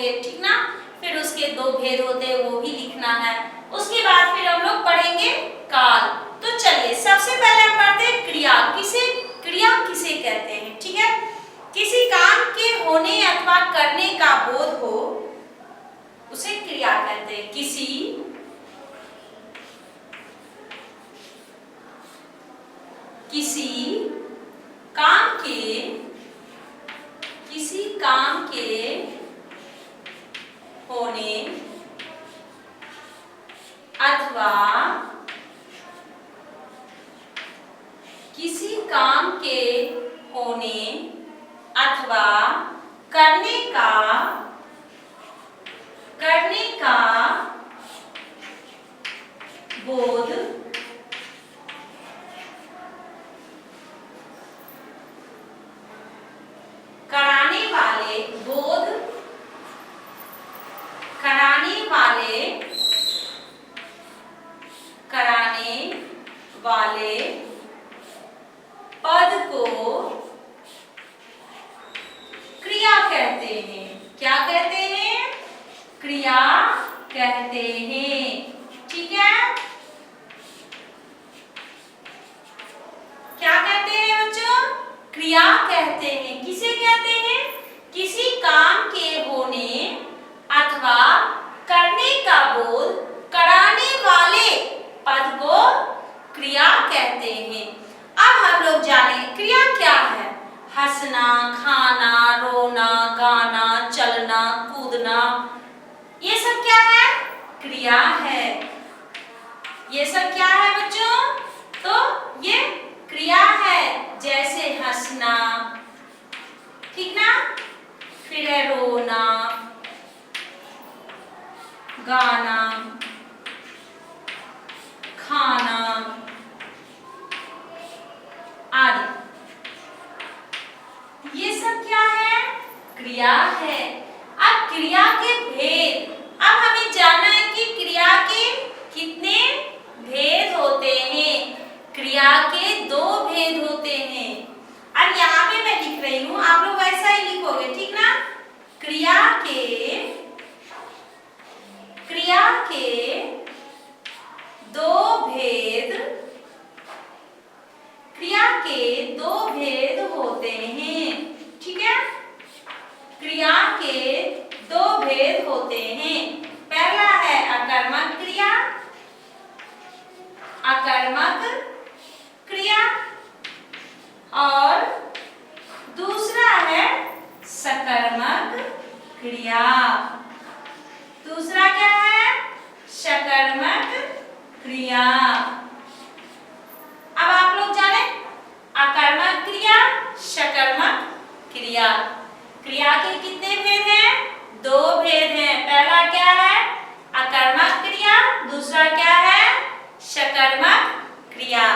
लिखोगे, ठीक ना। फिर उसके दो भेद होते हैं वो भी लिखना है। उसके बाद फिर हम लोग पढ़ेंगे काल। तो चलिए सबसे पहले हम पढ़ते हैं क्रिया। क्रिया किसे कहते हैं, ठीक है। किसी काम के होने अथवा करने का बोध हो उसे क्रिया कहते हैं। किसी काम के होने अथवा किसी काम के होने अथवा करने का बोध कराने वाले पद को क्रिया कहते हैं। क्या कहते हैं? क्रिया कहते हैं, ठीक है। क्या कहते हैं बच्चों? क्रिया कहते हैं। किसे कहते हैं? किसी काम के होने अथवा करने का बोध कराने वाले पद को क्रिया कहते हैं। अब हम लोग जाने क्रिया क्या है। हंसना, खाना, रोना, गाना, चलना, कूदना, ये सब क्या है? क्रिया है। ये सब क्या है बच्चों? तो ये क्रिया है। जैसे हंसना, ठीक ना, फिर है रोना, गाना, खाना आदि, ये सब क्या है? क्रिया है। अब क्रिया के भेद, अब हमें जानना है कि क्रिया के कितने भेद होते हैं। क्रिया के दो भेद होते हैं। अब यहाँ पे मैं लिख रही हूँ, आप लोग वैसा ही लिखोगे, ठीक ना। क्रिया के दो भेद, क्रिया के दो भेद होते हैं, ठीक है। क्रिया के दो भेद होते हैं। पहला है अकर्मक क्रिया, और दूसरा है सकर्मक क्रिया। दूसरा क्या है? सकर्मक क्रिया। अब आप लोग जाने अकर्मक क्रिया, सकर्मक क्रिया। क्रिया के कितने भेद हैं? दो भेद हैं। पहला क्या है? अकर्मक क्रिया, दूसरा क्या है? सकर्मक क्रिया।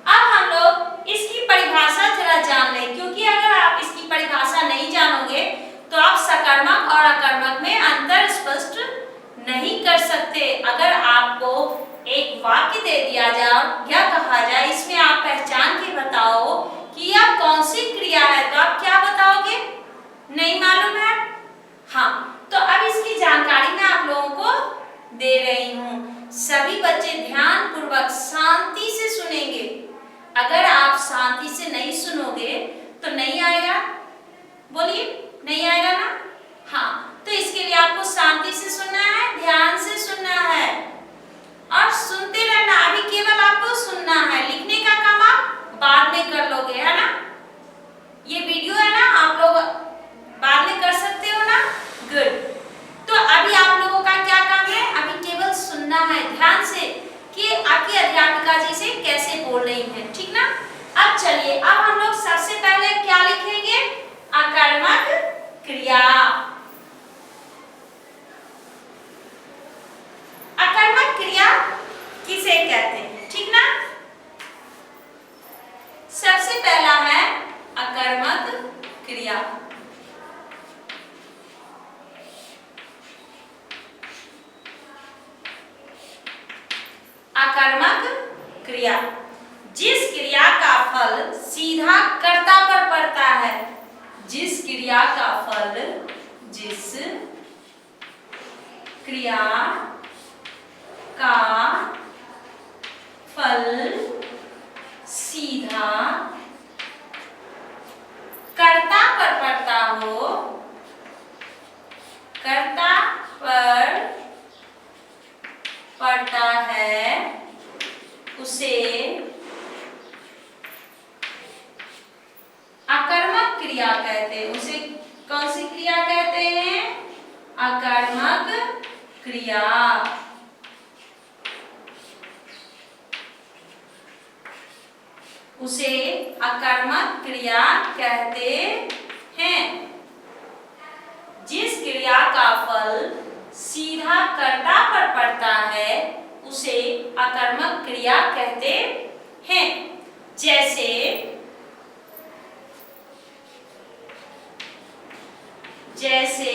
अब हम लोग इसकी परिभाषा जरा जान लें, क्योंकि अगर आप इसकी परिभाषा नहीं जानोगे तो आप सकर्मक और अकर्मक में अंतर स्पष्ट नहीं कर सकते। अगर आपको एक वाक्य दे दिया जाए या कहा जाए इसमें आप पहचान के बताओ कि यह कौन सी क्रिया है, तो आप क्या बताओगे? नहीं मालूम है? हाँ, तो अब इसकी जानकारी मैं आप लोगों को दे रही हूँ। सभी बच्चे ध्यान पूर्वक शांति से सुनेंगे। अगर आप शांति से नहीं सुनोगे तो नहीं आएगा। बोलिए, नहीं आएगा ना? हाँ, तो इसके लिए आपको शांति से सुनना है, ध्यान से सुनना है और सुनते रहना। अभी केवल आपको सुनना है, लिखने का काम आप बाद में कर लोगे, है ना। ये वीडियो है ना, आप लोग बाद में कर सकते हो ना। गुड। तो अभी आप लोगों का क्या काम है? अभी केवल सुनना है ध्यान से कि आपकी अध्यापिका जी से कैसे बोल रही हैं, ठीक ना। अब चलिए, अब हम लोग सबसे पहले क्या लिखेंगे? अकर्मक क्रिया। अकर्मक क्रिया किसे कहते हैं, ठीक ना। सबसे पहला है अकर्मक क्रिया। अकर्मक क्रिया, जिस क्रिया का फल सीधा कर्ता पर पड़ता है। जिस क्रिया का फल, जिस क्रिया का फल सीधा कर्ता पर पड़ता हो, कर्ता पर पड़ता है, उसे अकर्मक क्रिया कहते हैं। उसे कौन सी क्रिया कहते हैं? अकर्मक क्रिया। उसे अकर्मक क्रिया कहते हैं। जिस क्रिया का फल सीधा कर्ता पर पड़ता है उसे अकर्मक क्रिया कहते हैं। जैसे जैसे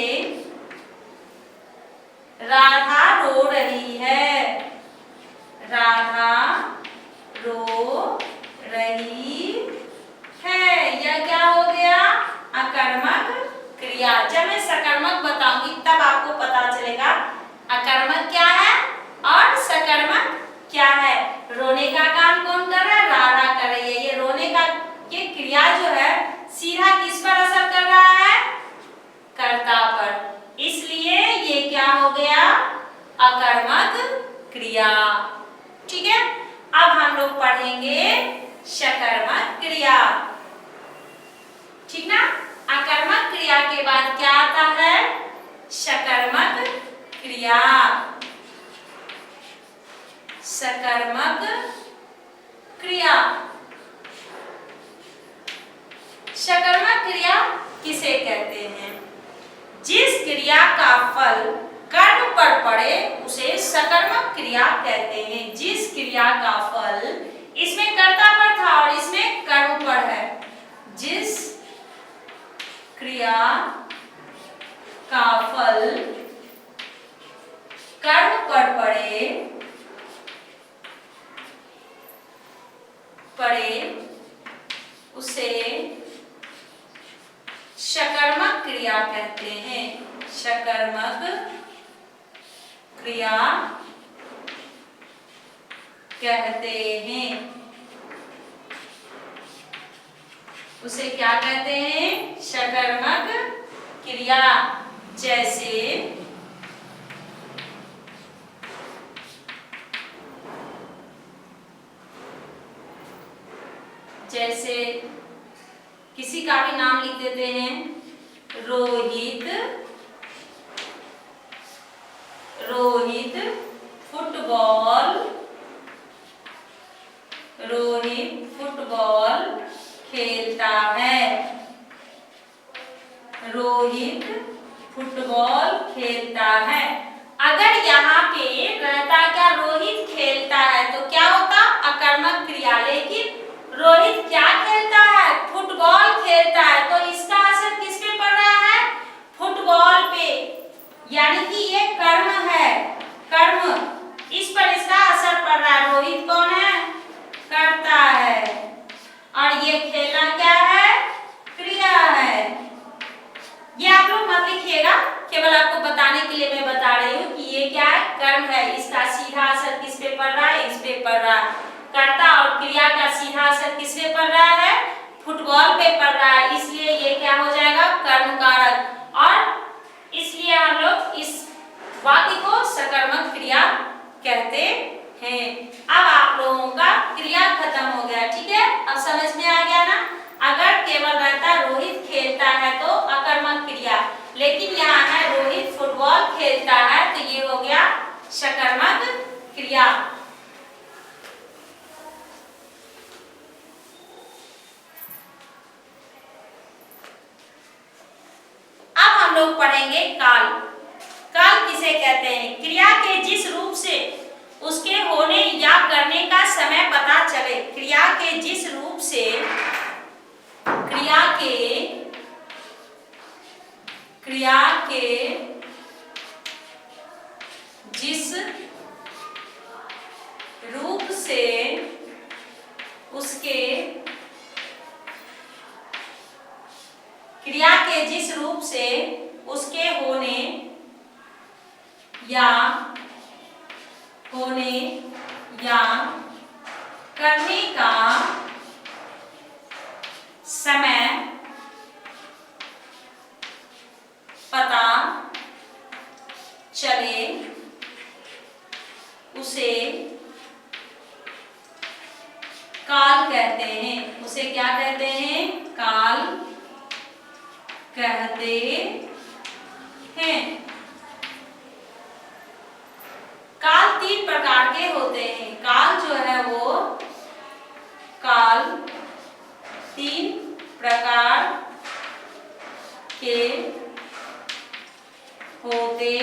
राधा रो रही है, राधा रो रही है, यह क्या हो गया? अकर्मक क्रिया। जब मैं सकर्मक बताऊंगी तब आपको पता चलेगा अकर्मक क्या है और सकर्मक क्या है। रोने का काम कौन कर रहा है? राधा कर रही है। ये रोने का ये क्रिया जो है सीधा किस पर असर कर रहा है? कर्ता पर। इसलिए ये क्या हो गया? अकर्मक क्रिया। ठीक है, अब हम लोग पढ़ेंगे सकर्मक क्रिया। ठीक ना? अकर्मक क्रिया के बाद क्या आता है? सकर्मक क्रिया। सकर्मक क्रिया। सकर्मक क्रिया किसे कहते हैं? जिस क्रिया का फल कर्म पर पड़े उसे सकर्मक क्रिया कहते हैं। जिस क्रिया का फल इसमें कर्ता पर था और इसमें कर्म पर है, जिस क्रिया का फल कर्म पर पड़े उसे सकर्मक क्रिया कहते हैं। सकर्मक क्रिया कहते हैं। उसे क्या कहते हैं? सकर्मक क्रिया। जैसे जैसे किसी का भी नाम लिख देते हैं, रोहित फुटबॉल, रोहित फुटबॉल खेलता है, रोहित फुटबॉल खेलता है। अगर यहाँ पे रहता क्या? रोहित खेलता है, तो क्या होता? अकर्मक क्रिया। लेकिन रोहित क्या खेलता है? फुटबॉल खेलता है, तो इसका असर किस पे पड़ रहा है? फुटबॉल पे। यानी कि ये कर्म है, कर्म, इस पर इसका असर पड़ रहा है। रोहित कौन है? कर्ता है, और ये खेलना क्या है? क्रिया है। ये आप लोग मत लिखिएगा, केवल आपको बताने के लिए मैं बता रही हूँ कि ये क्या है? कर्म है। इसका सीधा असर किस पे पड़ रहा है? इस पे पड़ रहा है। कर्ता और क्रिया का सीधा असर किस पे पड़ रहा है? फुटबॉल पे पड़ रहा है। इसलिए ये क्या हो जाएगा? कर्म कारक। और इसलिए हम लोग इस वाक्य को सकर्मक क्रिया कहते हैं। अब आप लोगों का क्रिया खत्म हो गया। ठीक है, अब समझ में आ गया ना? अगर केवल रहता रोहित खेलता है तो अकर्मक क्रिया, लेकिन यहाँ है रोहित फुटबॉल खेलता है, तो ये हो गया सकर्मक क्रिया। अब हम लोग पढ़ेंगे काल। काल किसे कहते हैं? क्रिया के जिस रूप से उसके होने या करने का समय पता चले। क्रिया के जिस रूप से क्रिया के जिस रूप से उसके क्रिया के जिस रूप से उसके होने या होने या करने का समय पता चले उसे काल कहते हैं। उसे क्या कहते हैं? काल कहते हैं। काल 3 प्रकार के होते हैं। काल जो है वो काल 3 प्रकार के होते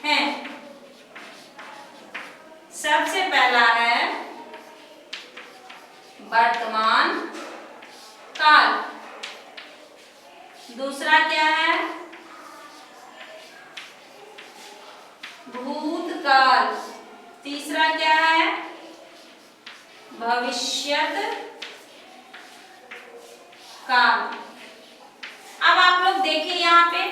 हैं। सबसे पहला है वर्तमान काल। दूसरा क्या है? भूतकाल। तीसरा क्या है? भविष्यत काल। अब आप लोग देखिए यहाँ पे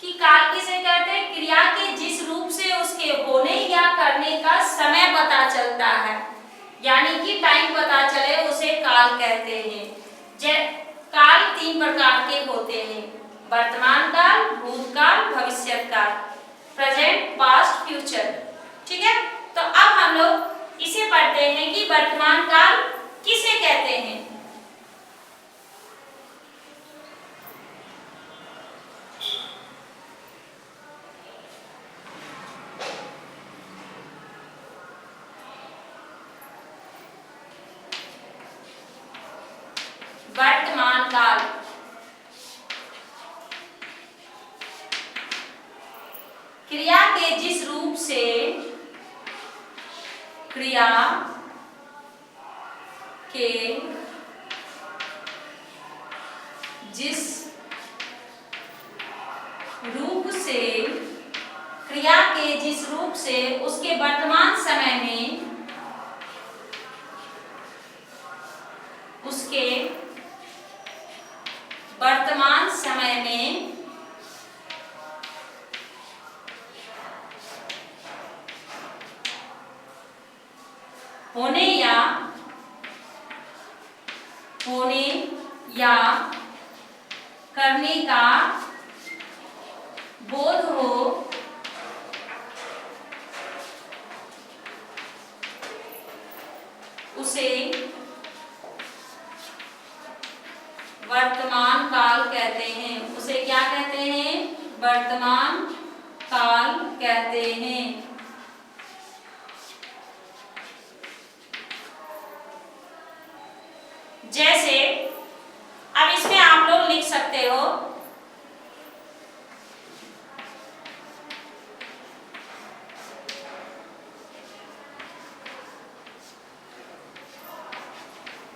कि काल किसे कहते हैं? क्रिया के जिस रूप से उसके होने या करने का समय पता चलता है, यानी कि टाइम पता चले, उसे काल कहते हैं। काल 3 प्रकार के होते हैं: वर्तमान काल, भूतकाल, भविष्यत काल, प्रेजेंट, पास्ट, फ्यूचर। ठीक है, तो अब हम लोग इसे पढ़ते हैं कि वर्तमान काल किसे कहते हैं। वर्तमान काल क्रिया के जिस रूप से क्रिया के जिस रूप से क्रिया के जिस रूप से उसके वर्तमान समय में उसके वर्तमान समय में होने या करने का बोध हो उसे वर्तमान काल कहते हैं। उसे क्या कहते हैं? वर्तमान काल कहते हैं। जैसे अब इसमें आप लोग लिख सकते हो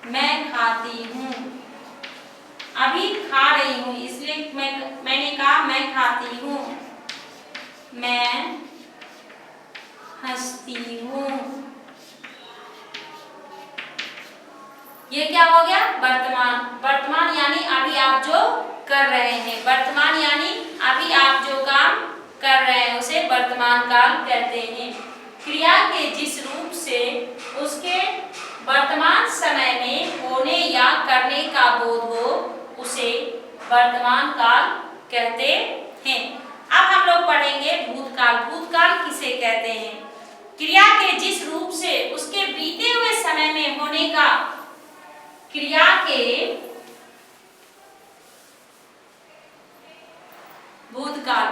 मैं खाती हूँ। अभी खा रही हूँ, इसलिए मैंने कहा मैं खाती हूँ। मैं हंसती हूँ। ये क्या हो गया? वर्तमान। वर्तमान यानी अभी आप जो कर रहे हैं। वर्तमान यानी अभी आप जो काम कर रहे हैं उसे वर्तमान काल कहते हैं। क्रिया के जिस रूप से उसके वर्तमान समय में होने या करने का बोध हो उसे वर्तमान काल कहते हैं। अब हम लोग पढ़ेंगे भूतकाल। भूतकाल किसे कहते हैं? क्रिया के जिस रूप से उसके बीते हुए समय में होने का क्रिया के भूतकाल।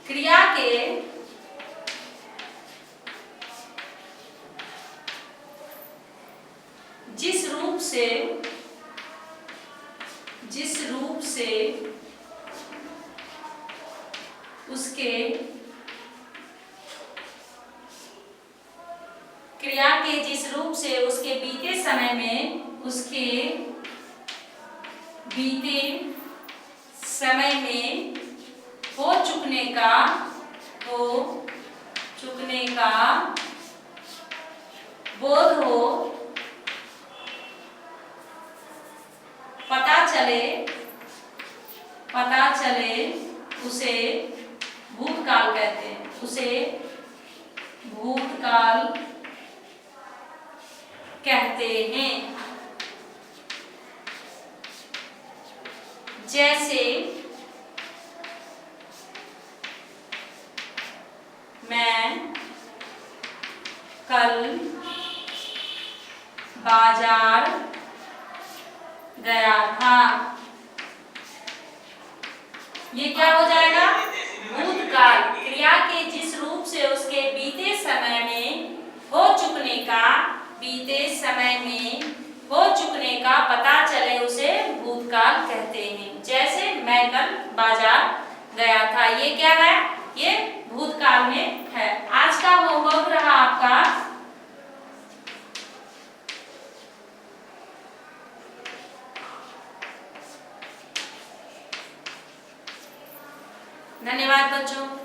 क्रिया के जिस रूप से उसके क्रिया के जिस रूप से उसके बीते समय में उसके बीते समय में हो चुकने का बोध हो पता चले पता चले उसे भूतकाल कहते हैं, उसे भूतकाल कहते हैं। जैसे मैं कल बाजार गया था, ये क्या हो जाएगा? भूतकाल। क्रिया के जिस रूप से उसके बीते समय में हो चुकने का, बीते समय में हो चुकने का पता चले उसे भूतकाल कहते हैं। जैसे मैं कल बाजार गया था, ये क्या है? ये भूतकाल में है। आज का होमवर्क रहा आपका धन्यवाद बच्चों।